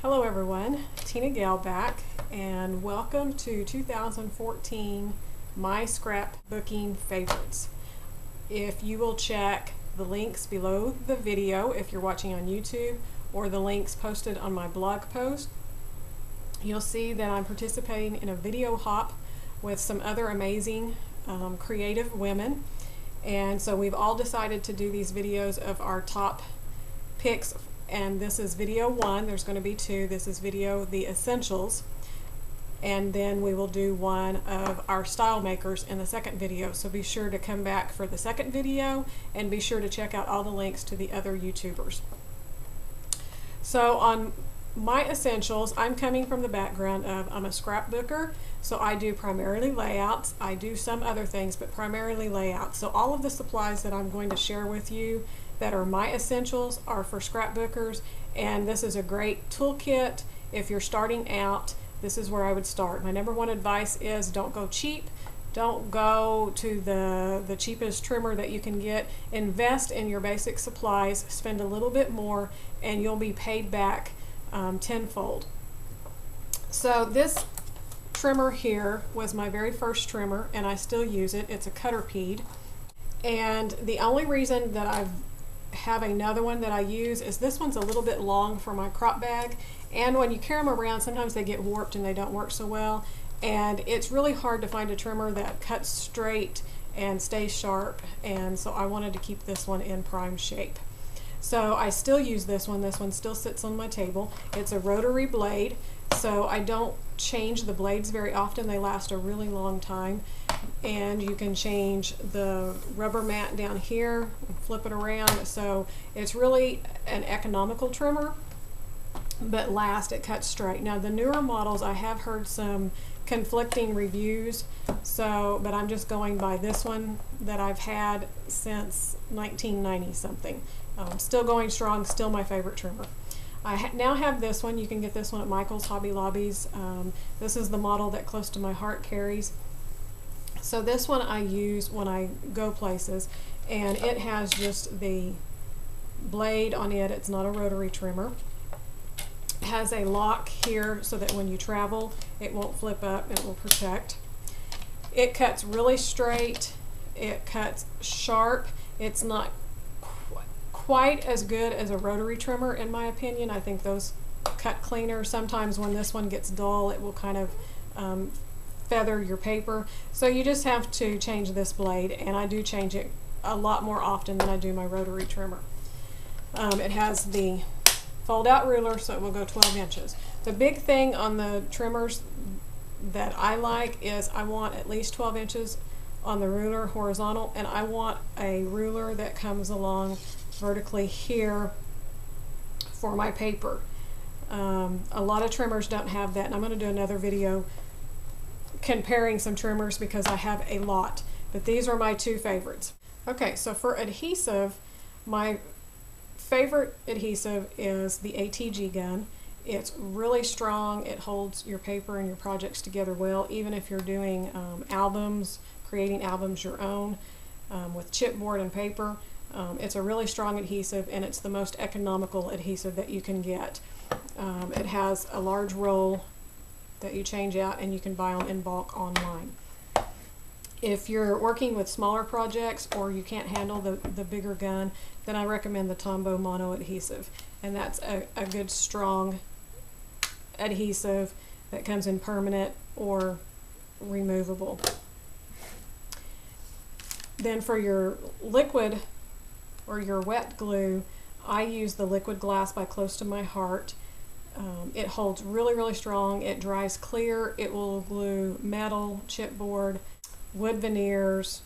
Hello everyone, Tina Gale back, and welcome to 2014 My Scrapbooking Favorites. If you will check the links below the video if you're watching on YouTube, or the links posted on my blog post, you'll see that I'm participating in a video hop with some other amazing creative women. And so we've all decided to do these videos of our top picks, and this is video 1. There's going to be 2. This is video the essentials, and then we will do one of our style makers in the second video. So be sure to come back for the second video, and be sure to check out all the links to the other YouTubers. So on my essentials, I'm coming from the background of I'm a scrapbooker, so I do primarily layouts. I do some other things, but primarily layouts. So all of the supplies that I'm going to share with you that are my essentials are for scrapbookers, and this is a great toolkit if you're starting out. This is where I would start. My number one advice is don't go cheap. Don't go to the cheapest trimmer that you can get. Invest in your basic supplies, spend a little bit more, and you'll be paid back tenfold. So this trimmer here was my very first trimmer, and I still use it. It's a Cutterpeed, and the only reason that I have another one that I use is this one's a little bit long for my crop bag, and when you carry them around sometimes they get warped and they don't work so well, and it's really hard to find a trimmer that cuts straight and stays sharp, and so I wanted to keep this one in prime shape. So I still use this one. This one still sits on my table. It's a rotary blade, so I don't change the blades very often. They last a really long time, and you can change the rubber mat down here, flip it around, so it's really an economical trimmer, but last, it cuts straight. Now the newer models, I have heard some conflicting reviews, so but I'm just going by this one that I've had since 1990 something. Still going strong, still my favorite trimmer. I now have this one. You can get this one at Michael's, Hobby Lobbies. This is the model that Close to My Heart carries. So this one I use when I go places, and it has just the blade on it. It's not a rotary trimmer. It has a lock here so that when you travel it won't flip up, it will protect. It cuts really straight, it cuts sharp. It's not quite as good as a rotary trimmer in my opinion. I think those cut cleaner. Sometimes when this one gets dull it will kind of feather your paper, so you just have to change this blade, and I do change it a lot more often than I do my rotary trimmer. It has the fold out ruler, so it will go 12 inches. The big thing on the trimmers that I like is I want at least 12 inches on the ruler horizontal, and I want a ruler that comes along vertically here for my paper. A lot of trimmers don't have that, and I'm going to do another video comparing some trimmers because I have a lot, but these are my 2 favorites. Okay, so for adhesive, my favorite adhesive is the ATG gun. It's really strong. It holds your paper and your projects together well, even if you're doing albums, creating albums your own with chipboard and paper. It's a really strong adhesive, and it's the most economical adhesive that you can get. It has a large roll that you change out, and you can buy them in bulk online. If you're working with smaller projects or you can't handle the bigger gun, then I recommend the Tombow Mono adhesive, and that's a good strong adhesive that comes in permanent or removable. Then for your liquid or your wet glue, I use the Liquid Glass by Close to My Heart. It holds really strong. It dries clear. It will glue metal, chipboard, wood veneers.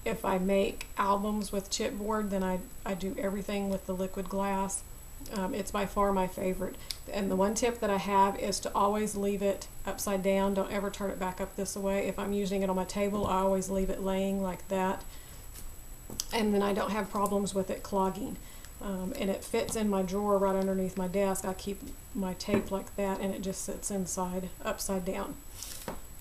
If I make albums with chipboard, then I do everything with the Liquid Glass. It's by far my favorite. And the one tip that I have is to always leave it upside down. Don't ever turn it back up this way. If I'm using it on my table, I always leave it laying like that, and then I don't have problems with it clogging. And it fits in my drawer right underneath my desk. I keep my tape like that, and it just sits inside upside down.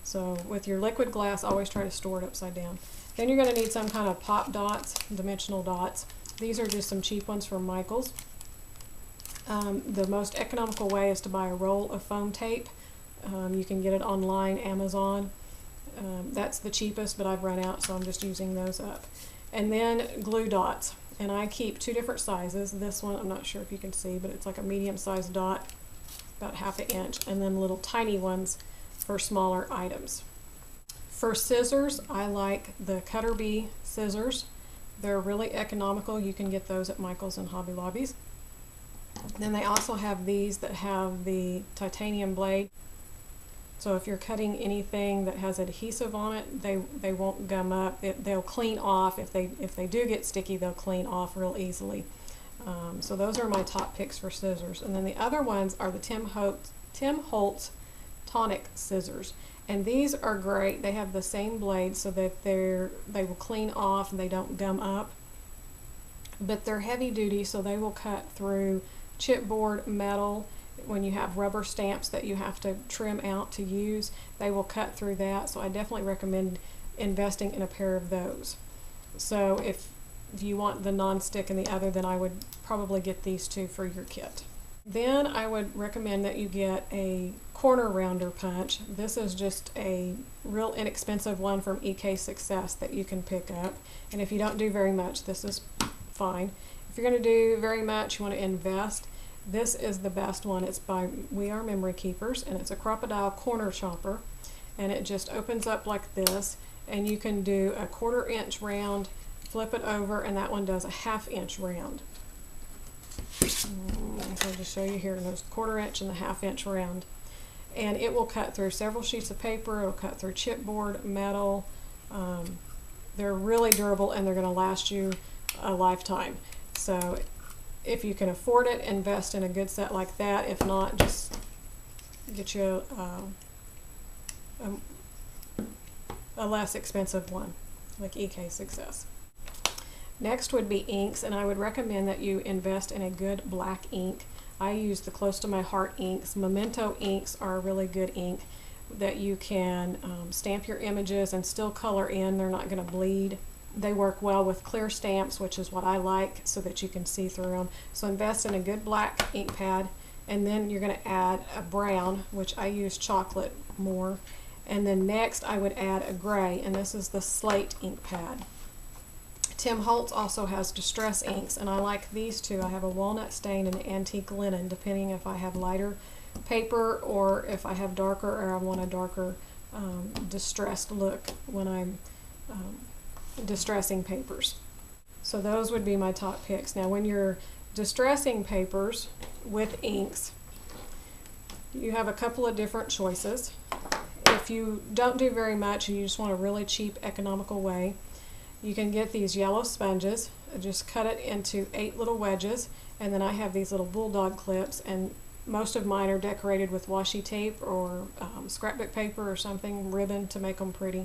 So with your Liquid Glass, always try to store it upside down. Then you're going to need some kind of pop dots, dimensional dots. These are just some cheap ones from Michael's. The most economical way is to buy a roll of foam tape. You can get it online, Amazon. That's the cheapest, but I've run out, so I'm just using those up. And then glue dots. And I keep two different sizes. This one, I'm not sure if you can see, but it's like a medium-sized dot, about 1/2 inch, and then little tiny ones for smaller items. For scissors, I like the Cutter Bee scissors. They're really economical. You can get those at Michael's and Hobby Lobbies. Then they also have these that have the titanium blade. So if you're cutting anything that has adhesive on it, they won't gum up. They'll clean off. If they do get sticky, they'll clean off real easily. So those are my top picks for scissors. And then the other ones are the Tim Holtz tonic scissors. And these are great. They have the same blade so that they will clean off and they don't gum up. But they're heavy duty, so they will cut through chipboard, metal. When you have rubber stamps that you have to trim out to use, they will cut through that. So I definitely recommend investing in a pair of those. So if you want the non-stick and the other, then I would probably get these two for your kit. Then I would recommend that you get a corner rounder punch. This is just a real inexpensive one from EK Success that you can pick up. And if you don't do very much, this is fine. If you're going to do very much, you want to invest, this is the best one. It's by We Are Memory Keepers, and it's a crocodile corner chopper, and it just opens up like this, and you can do a 1/4 inch round, flip it over, and that one does a 1/2 inch round. So I'll just show you here, there's 1/4 inch and the 1/2 inch round, and it will cut through several sheets of paper. It will cut through chipboard, metal. They're really durable, and they're going to last you a lifetime. So if you can afford it, invest in a good set like that. If not, just get you a less expensive one like EK Success. Next would be inks, and I would recommend that you invest in a good black ink. I use the Close to My Heart inks. Memento inks are a really good ink that you can stamp your images and still color in. They're not going to bleed. They work well with clear stamps, which is what I like, so that you can see through them. So invest in a good black ink pad, and then you're going to add a brown, which I use chocolate more. And then next I would add a gray, and this is the slate ink pad. Tim Holtz also has distress inks, and I like these two. I have a walnut stain and an antique linen, depending if I have lighter paper or if I have darker, or I want a darker distressed look when I'm distressing papers. So those would be my top picks. Now when you're distressing papers with inks, you have a couple of different choices. If you don't do very much and you just want a really cheap, economical way, you can get these yellow sponges. Just cut it into 8 little wedges, and then I have these little bulldog clips, and most of mine are decorated with washi tape or scrapbook paper or something, ribbon to make them pretty.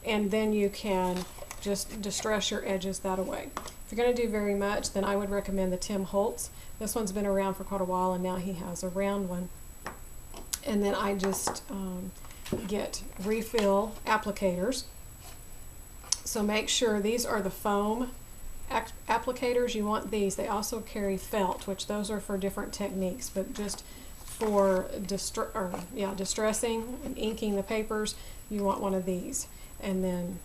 And then you can just distress your edges that way. If you're going to do very much, then I would recommend the Tim Holtz. This one's been around for quite a while, and now he has a round one. And then I just get refill applicators. So make sure these are the foam applicators. You want these. They also carry felt, which those are for different techniques, but just for distressing and inking the papers, you want one of these. And then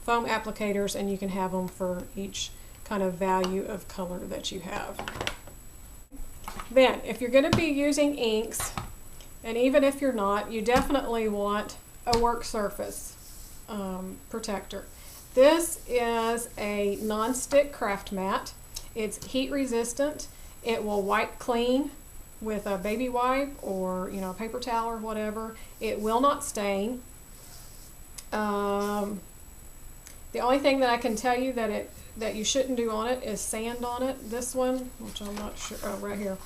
foam applicators, and you can have them for each kind of value of color that you have. Then, if you're going to be using inks, and even if you're not, you definitely want a work surface protector. This is a non-stick craft mat. It's heat resistant. It will wipe clean with a baby wipe or a paper towel or whatever. It will not stain. The only thing that I can tell you that you shouldn't do on it is sand on it. This one, which I'm not sure, right here.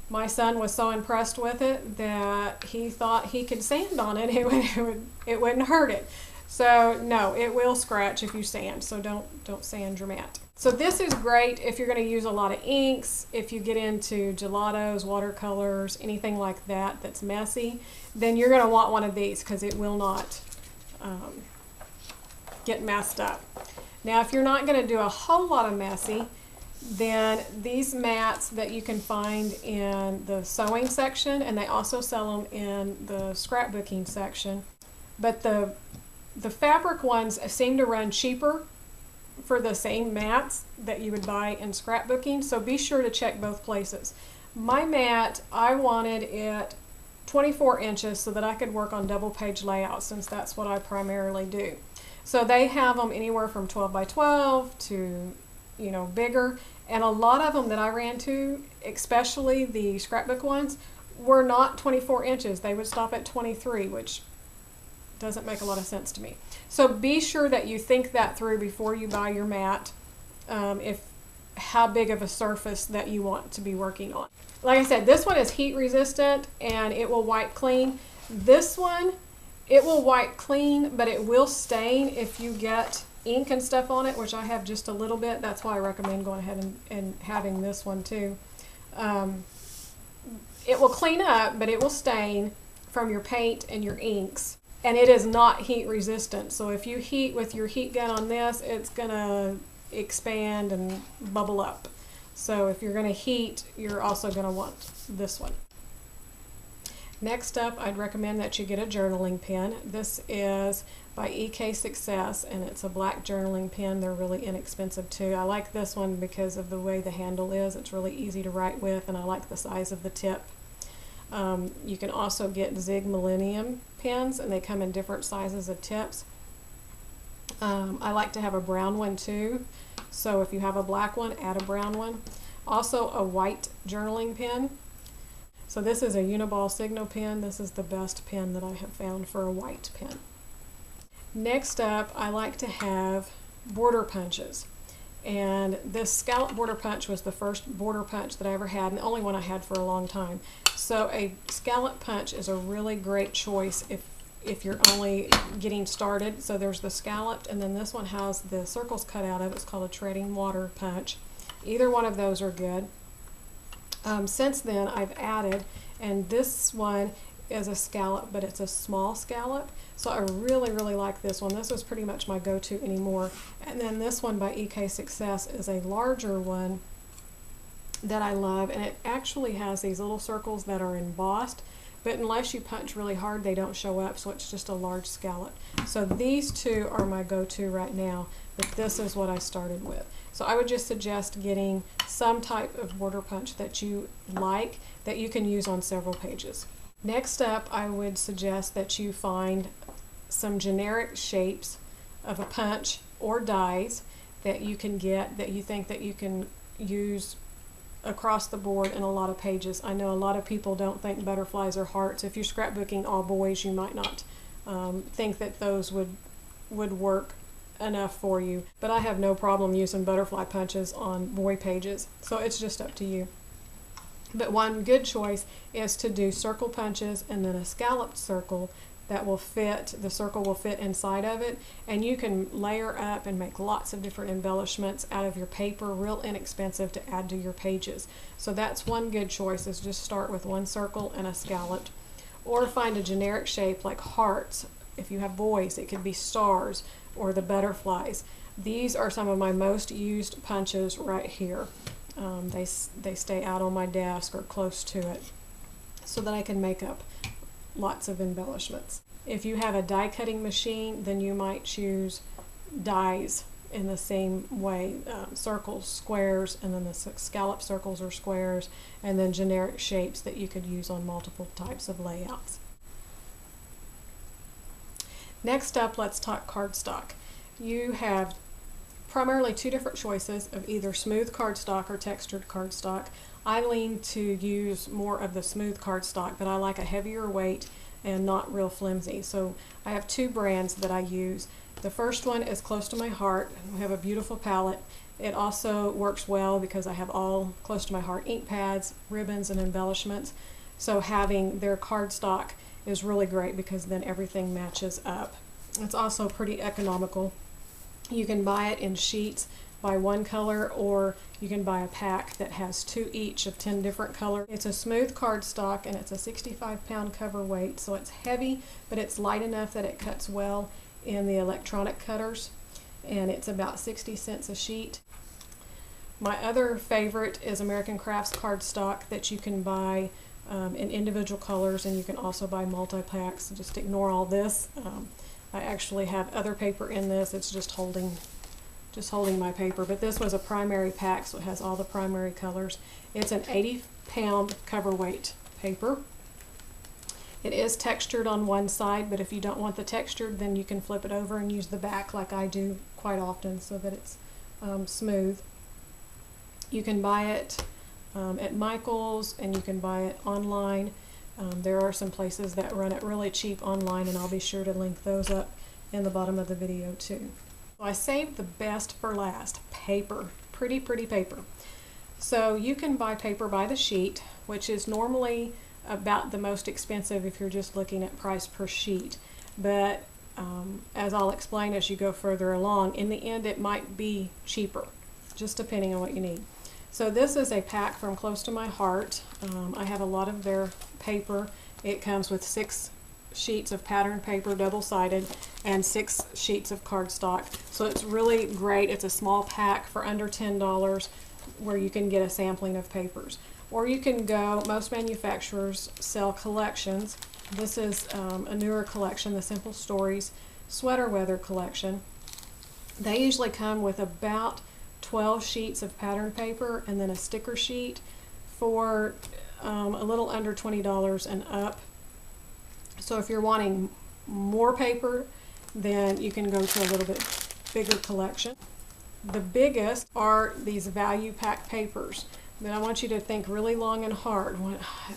My son was so impressed with it that he thought he could sand on it. It wouldn't hurt it. So no, it will scratch if you sand. So don't sand your mat. So this is great if you're going to use a lot of inks. If you get into gelatos, watercolors, anything like that that's messy, then you're going to want one of these because it will not get messed up. Now if you're not going to do a whole lot of messy, Then these mats that you can find in the sewing section, and they also sell them in the scrapbooking section. But the fabric ones seem to run cheaper for the same mats that you would buy in scrapbooking, so be sure to check both places. My mat, I wanted it 24 inches so that I could work on double page layouts, since that's what I primarily do. So they have them anywhere from 12 by 12 to, you know, bigger, and a lot of them that I ran to, especially the scrapbook ones, were not 24 inches. They would stop at 23, which doesn't make a lot of sense to me. So be sure that you think that through before you buy your mat, how big of a surface that you want to be working on. Like I said, this one is heat resistant and it will wipe clean. This one, it will wipe clean, but it will stain if you get ink and stuff on it, which I have just a little bit. That's why I recommend going ahead and having this one too. It will clean up, but it will stain from your paint and your inks. And it is not heat resistant. So if you heat with your heat gun on this, it's gonna expand and bubble up. So if you're gonna heat, you're also gonna want this one. Next up, I'd recommend that you get a journaling pen. This is by EK Success, and it's a black journaling pen. They're really inexpensive too. I like this one because of the way the handle is. It's really easy to write with, and I like the size of the tip. You can also get Zig Millennium pens, and they come in different sizes of tips. I like to have a brown one too, so if you have a black one, add a brown one. Also a white journaling pen. So this is a Uniball Signal pen. This is the best pen that I have found for a white pen. Next up, I like to have border punches. And this scallop border punch was the first border punch that I ever had, and the only one I had for a long time. So a scallop punch is a really great choice if you're only getting started. So there's the scalloped, and then this one has the circles cut out of it. It's called a treading water punch. Either one of those are good. Since then I've added, and this one is a scallop, but it's a small scallop. So I really, really like this one. This is pretty much my go-to anymore. And then this one by EK Success is a larger one that I love, and it actually has these little circles that are embossed, but unless you punch really hard, they don't show up, so it's just a large scallop. So these two are my go-to right now, but this is what I started with. So I would just suggest getting some type of border punch that you like, that you can use on several pages. Next up, I would suggest that you find some generic shapes of a punch or dies that you can get, that you think that you can use across the board in a lot of pages. I know a lot of people don't think butterflies are hearts. If you're scrapbooking all boys, you might not think that those would work enough for you, but I have no problem using butterfly punches on boy pages, so it's just up to you. But one good choice is to do circle punches and then a scalloped circle that will fit, the circle will fit inside of it, and you can layer up and make lots of different embellishments out of your paper, real inexpensive to add to your pages. So that's one good choice, is just start with one circle and a scalloped. Or find a generic shape like hearts. If you have boys, it could be stars or the butterflies. These are some of my most used punches right here. They stay out on my desk or close to it so that I can make up lots of embellishments. If you have a die cutting machine, then you might choose dies in the same way, circles, squares, and then the scallop circles or squares, and then generic shapes that you could use on multiple types of layouts. Next up, let's talk cardstock. You have primarily two different choices of either smooth cardstock or textured cardstock. I lean to use more of the smooth cardstock, but I like a heavier weight and not real flimsy. So I have two brands that I use. The first one is close to my heart. We have a beautiful palette. It also works well because I have all close to my heart ink pads, ribbons, and embellishments. So having their cardstock is really great because then everything matches up. It's also pretty economical. You can buy it in sheets by one color, or you can buy a pack that has two each of 10 different colors. It's a smooth cardstock, and it's a 65-pound cover weight, so it's heavy, but it's light enough that it cuts well in the electronic cutters, and it's about 60 cents a sheet. My other favorite is American Crafts cardstock that you can buy in individual colors, and you can also buy multi-packs. Just ignore all this. I actually have other paper in this. It's just holding my paper, but this was a primary pack, so it has all the primary colors. It's an 80-pound cover weight paper. It is textured on one side, but if you don't want the textured, then you can flip it over and use the back like I do quite often so that it's smooth. You can buy it at Michael's, and you can buy it online. There are some places that run it really cheap online, and I'll be sure to link those up in the bottom of the video too. So I saved the best for last, paper. Pretty paper. So you can buy paper by the sheet, which is normally about the most expensive if you're just looking at price per sheet. But as I'll explain as you go further along, in the end it might be cheaper, just depending on what you need. So this is a pack from Close to My Heart. I have a lot of their paper. It comes with 6 sheets of pattern paper, double-sided, and 6 sheets of cardstock. So it's really great. It's a small pack for under $10 where you can get a sampling of papers. Or you can go, most manufacturers sell collections. This is a newer collection, the Simple Stories Sweater Weather Collection. They usually come with about 12 sheets of pattern paper and then a sticker sheet for a little under $20 and up. So if you're wanting more paper, then you can go to a little bit bigger collection. The biggest are these value pack papers. But I want you to think really long and hard.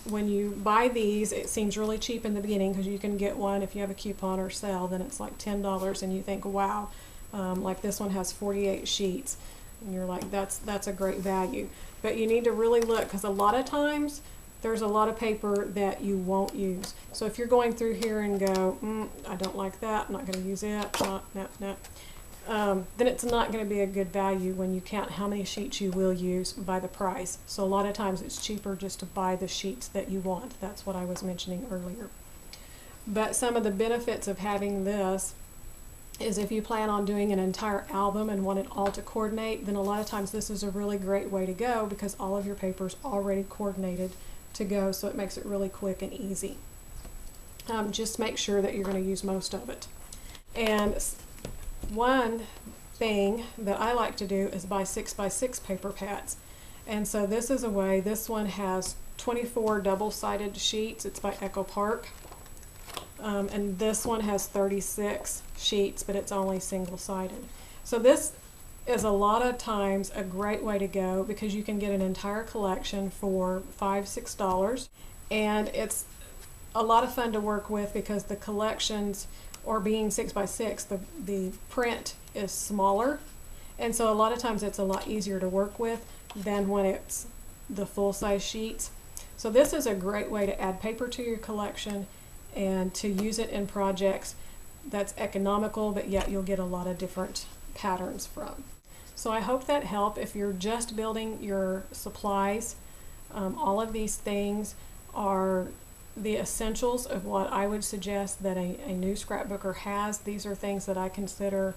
When you buy these, it seems really cheap in the beginning because you can get one if you have a coupon or sale, then it's like $10, and you think, wow, like this one has 48 sheets. And you're like, that's a great value. But you need to really look, because a lot of times there's a lot of paper that you won't use. So if you're going through here and go, I don't like that, I'm not going to use it, no. Then it's not going to be a good value when you count how many sheets you will use by the price. So a lot of times it's cheaper just to buy the sheets that you want. That's what I was mentioning earlier. But some of the benefits of having this is if you plan on doing an entire album and want it all to coordinate, then a lot of times this is a really great way to go because all of your paper's already coordinated to go, so it makes it really quick and easy. Just make sure that you're going to use most of it. And one thing that I like to do is buy 6x6 paper pads. And so this is a way. This one has 24 double-sided sheets. It's by Echo Park. And this one has 36 sheets, but it's only single-sided. So this is a lot of times a great way to go because you can get an entire collection for $5, $6. And it's a lot of fun to work with because the collections, or being 6x6, the print is smaller, and so a lot of times it's a lot easier to work with than when it's the full-size sheets. So this is a great way to add paper to your collection and to use it in projects that's economical, but yet you'll get a lot of different patterns from. So I hope that helped. If you're just building your supplies, all of these things are the essentials of what I would suggest that a new scrapbooker has. These are things that I consider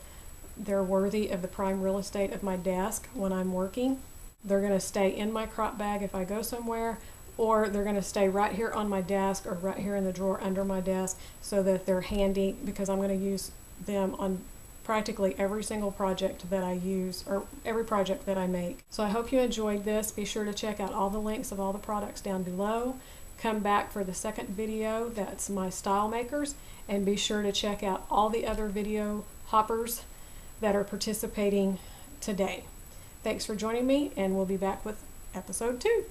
they're worthy of the prime real estate of my desk when I'm working. They're going to stay in my crop bag if I go somewhere, or they're going to stay right here on my desk or right here in the drawer under my desk so that they're handy because I'm going to use them on practically every single project that I use or every project that I make. So I hope you enjoyed this. Be sure to check out all the links of all the products down below. Come back for the second video, that's My Stlyemakers, and be sure to check out all the other video hoppers that are participating today. Thanks for joining me, and we'll be back with episode 2.